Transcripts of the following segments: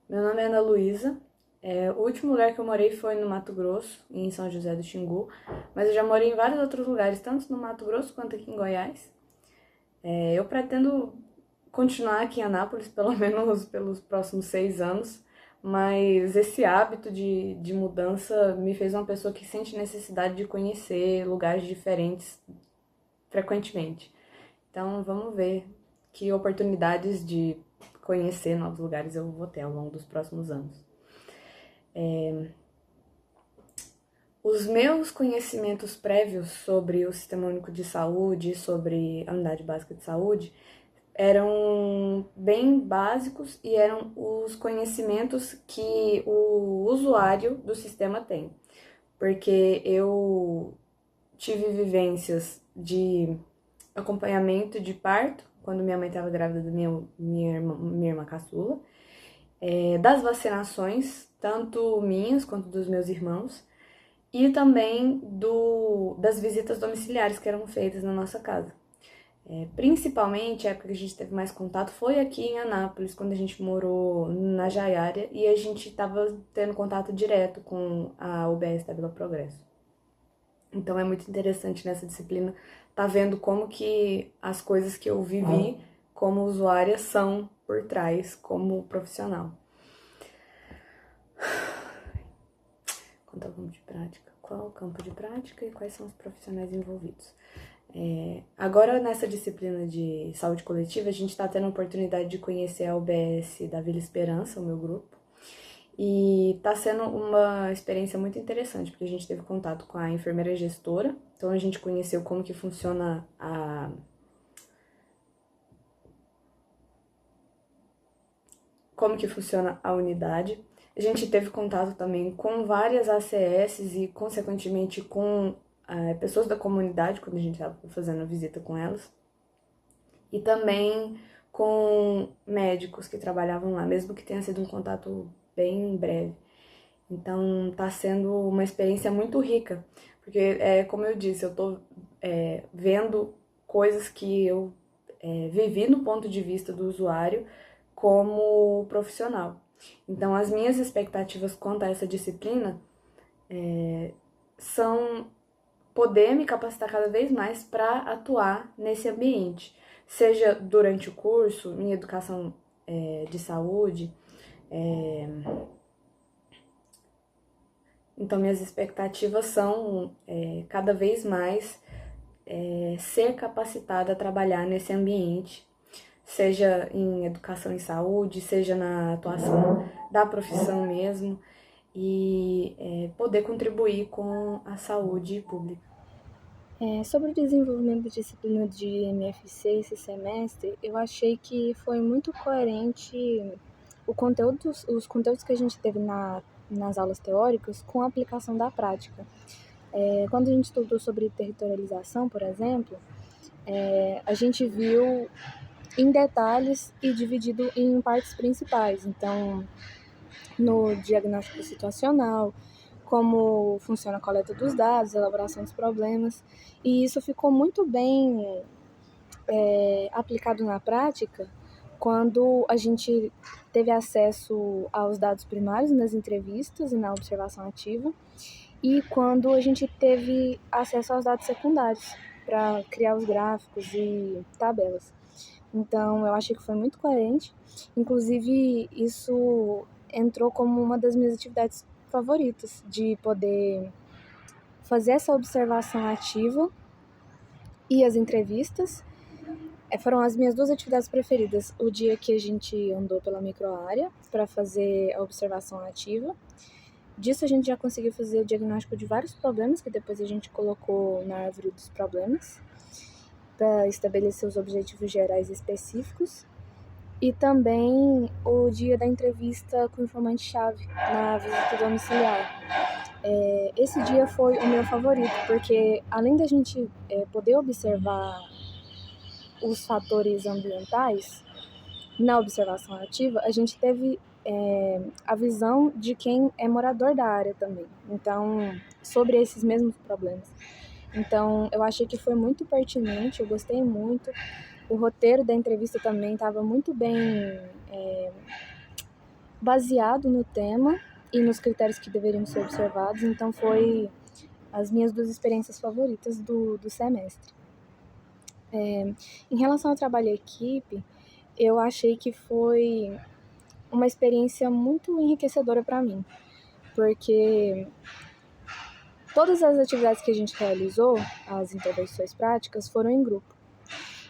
Meu nome é Ana Luísa. O último lugar que eu morei foi no Mato Grosso, em São José do Xingu, mas eu já morei em vários outros lugares, tanto no Mato Grosso quanto aqui em Goiás. Eu pretendo continuar aqui em Anápolis, pelo menos pelos próximos 6 anos, mas esse hábito de mudança me fez uma pessoa que sente necessidade de conhecer lugares diferentes frequentemente. Então, vamos ver que oportunidades de conhecer novos lugares eu vou ter ao longo dos próximos anos. Os meus conhecimentos prévios sobre o Sistema Único de Saúde, sobre a Unidade Básica de Saúde, eram bem básicos e eram os conhecimentos que o usuário do sistema tem. Porque eu tive vivências de acompanhamento de parto, quando minha mãe estava grávida da minha irmã caçula, das vacinações, tanto minhas quanto dos meus irmãos, e também das visitas domiciliares que eram feitas na nossa casa. Principalmente, a época que a gente teve mais contato foi aqui em Anápolis, quando a gente morou na Jaiária, e a gente estava tendo contato direto com a UBS da Vila Progresso. Então é muito interessante nessa disciplina tá vendo como que as coisas que eu vivi como usuária são por trás como profissional. Quanto ao campo de prática, qual o campo de prática e quais são os profissionais envolvidos? Agora, nessa disciplina de saúde coletiva, a gente está tendo a oportunidade de conhecer a UBS da Vila Esperança, o meu grupo, e está sendo uma experiência muito interessante, porque a gente teve contato com a enfermeira gestora, então a gente conheceu como que funciona a unidade. A gente teve contato também com várias ACS e, consequentemente, com pessoas da comunidade, quando a gente estava fazendo a visita com elas. E também com médicos que trabalhavam lá, mesmo que tenha sido um contato bem breve. Então, está sendo uma experiência muito rica, porque, como eu disse, eu estou vendo coisas que eu vivi no ponto de vista do usuário como profissional. Então, as minhas expectativas quanto a essa disciplina são poder me capacitar cada vez mais para atuar nesse ambiente, seja durante o curso, minha educação de saúde. Então, minhas expectativas são cada vez mais ser capacitada a trabalhar nesse ambiente, seja em educação em saúde, seja na atuação da profissão mesmo, e poder contribuir com a saúde pública. Sobre o desenvolvimento da disciplina de MFC esse semestre, eu achei que foi muito coerente os conteúdos que a gente teve nas aulas teóricas com a aplicação da prática. Quando a gente estudou sobre territorialização, por exemplo, a gente viu em detalhes e dividido em partes principais. Então, no diagnóstico situacional, como funciona a coleta dos dados, a elaboração dos problemas, e isso ficou muito bem aplicado na prática quando a gente teve acesso aos dados primários nas entrevistas e na observação ativa, e quando a gente teve acesso aos dados secundários para criar os gráficos e tabelas. Então, eu achei que foi muito coerente. Inclusive, isso entrou como uma das minhas atividades favoritas, de poder fazer essa observação ativa e as entrevistas. Foram as minhas duas atividades preferidas. O dia que a gente andou pela microárea para fazer a observação ativa. Disso a gente já conseguiu fazer o diagnóstico de vários problemas, que depois a gente colocou na árvore dos problemas, para estabelecer os objetivos gerais específicos. E também o dia da entrevista com o informante-chave na visita domiciliar. Esse dia foi o meu favorito, porque além da gente poder observar os fatores ambientais na observação ativa, a gente teve a visão de quem é morador da área também, então, sobre esses mesmos problemas. Então, eu achei que foi muito pertinente, eu gostei muito. O roteiro da entrevista também estava muito bem baseado no tema e nos critérios que deveriam ser observados, então foi as minhas duas experiências favoritas do semestre. Em relação ao trabalho em equipe, eu achei que foi uma experiência muito enriquecedora para mim, porque todas as atividades que a gente realizou, as intervenções práticas, foram em grupo.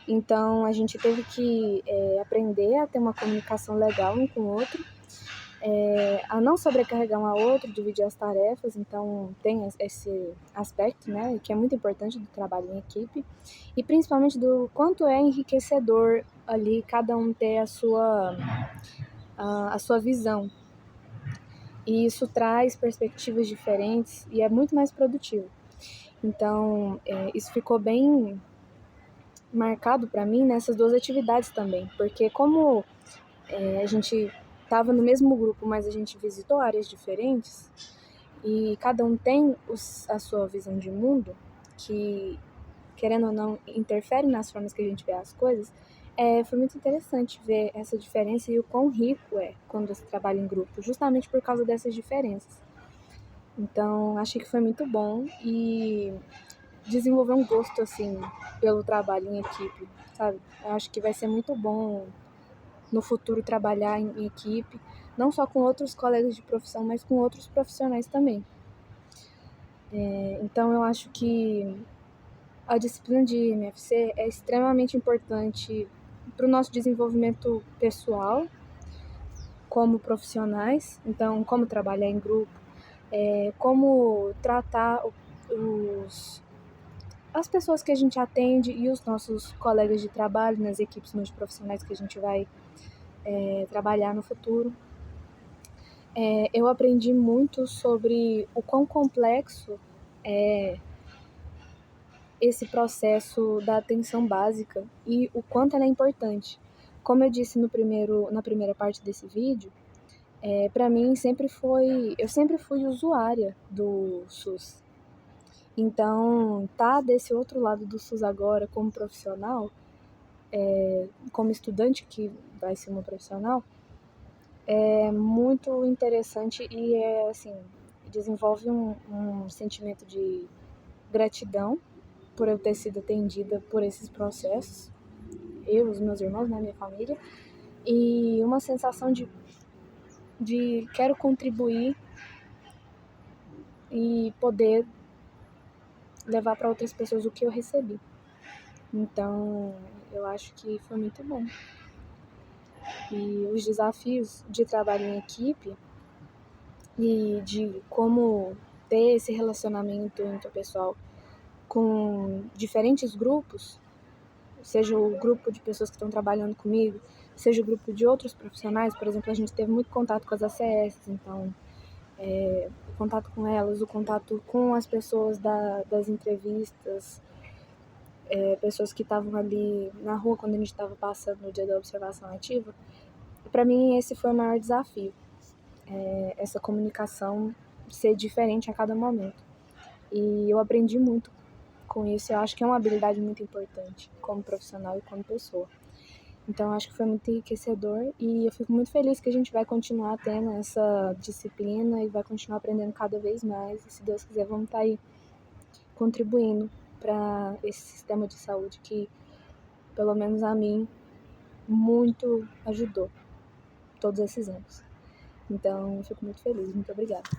Então, a gente teve que aprender a ter uma comunicação legal um com o outro, a não sobrecarregar um ao outro, dividir as tarefas. Então, tem esse aspecto, né, que é muito importante do trabalho em equipe, e principalmente do quanto é enriquecedor ali cada um ter a sua visão. E isso traz perspectivas diferentes e é muito mais produtivo. Então, isso ficou bem marcado para mim nessas duas atividades também, porque como a gente estava no mesmo grupo, mas a gente visitou áreas diferentes e cada um tem a sua visão de mundo, que, querendo ou não, interfere nas formas que a gente vê as coisas. Foi muito interessante ver essa diferença e o quão rico é quando você trabalha em grupo, justamente por causa dessas diferenças. Então, achei que foi muito bom e desenvolver um gosto, assim, pelo trabalho em equipe, sabe? Eu acho que vai ser muito bom no futuro trabalhar em equipe, não só com outros colegas de profissão, mas com outros profissionais também. Então, eu acho que a disciplina de MFC é extremamente importante para o nosso desenvolvimento pessoal, como profissionais, então, como trabalhar em grupo, como tratar as pessoas que a gente atende e os nossos colegas de trabalho nas equipes multiprofissionais que a gente vai trabalhar no futuro. Eu aprendi muito sobre o quão complexo é esse processo da atenção básica e o quanto ela é importante. Como eu disse na primeira parte desse vídeo, para mim eu sempre fui usuária do SUS. Então, tá desse outro lado do SUS agora como profissional, como estudante que vai ser uma profissional, é muito interessante e assim, desenvolve um sentimento de gratidão por eu ter sido atendida por esses processos, eu, os meus irmãos, né, minha família, e uma sensação de quero contribuir e poder levar para outras pessoas o que eu recebi. Então, eu acho que foi muito bom. E os desafios de trabalho em equipe e de como ter esse relacionamento interpessoal com diferentes grupos, seja o grupo de pessoas que estão trabalhando comigo, seja o grupo de outros profissionais. Por exemplo, a gente teve muito contato com as ACS, então o contato com elas, o contato com as pessoas das entrevistas, pessoas que estavam ali na rua quando a gente estava passando no dia da observação ativa. Para mim esse foi o maior desafio, essa comunicação ser diferente a cada momento. E eu aprendi muito com isso. Eu acho que é uma habilidade muito importante como profissional e como pessoa. Então, eu acho que foi muito enriquecedor e eu fico muito feliz que a gente vai continuar tendo essa disciplina e vai continuar aprendendo cada vez mais. E, se Deus quiser, vamos estar aí contribuindo para esse sistema de saúde que, pelo menos a mim, muito ajudou todos esses anos. Então, eu fico muito feliz. Muito obrigada.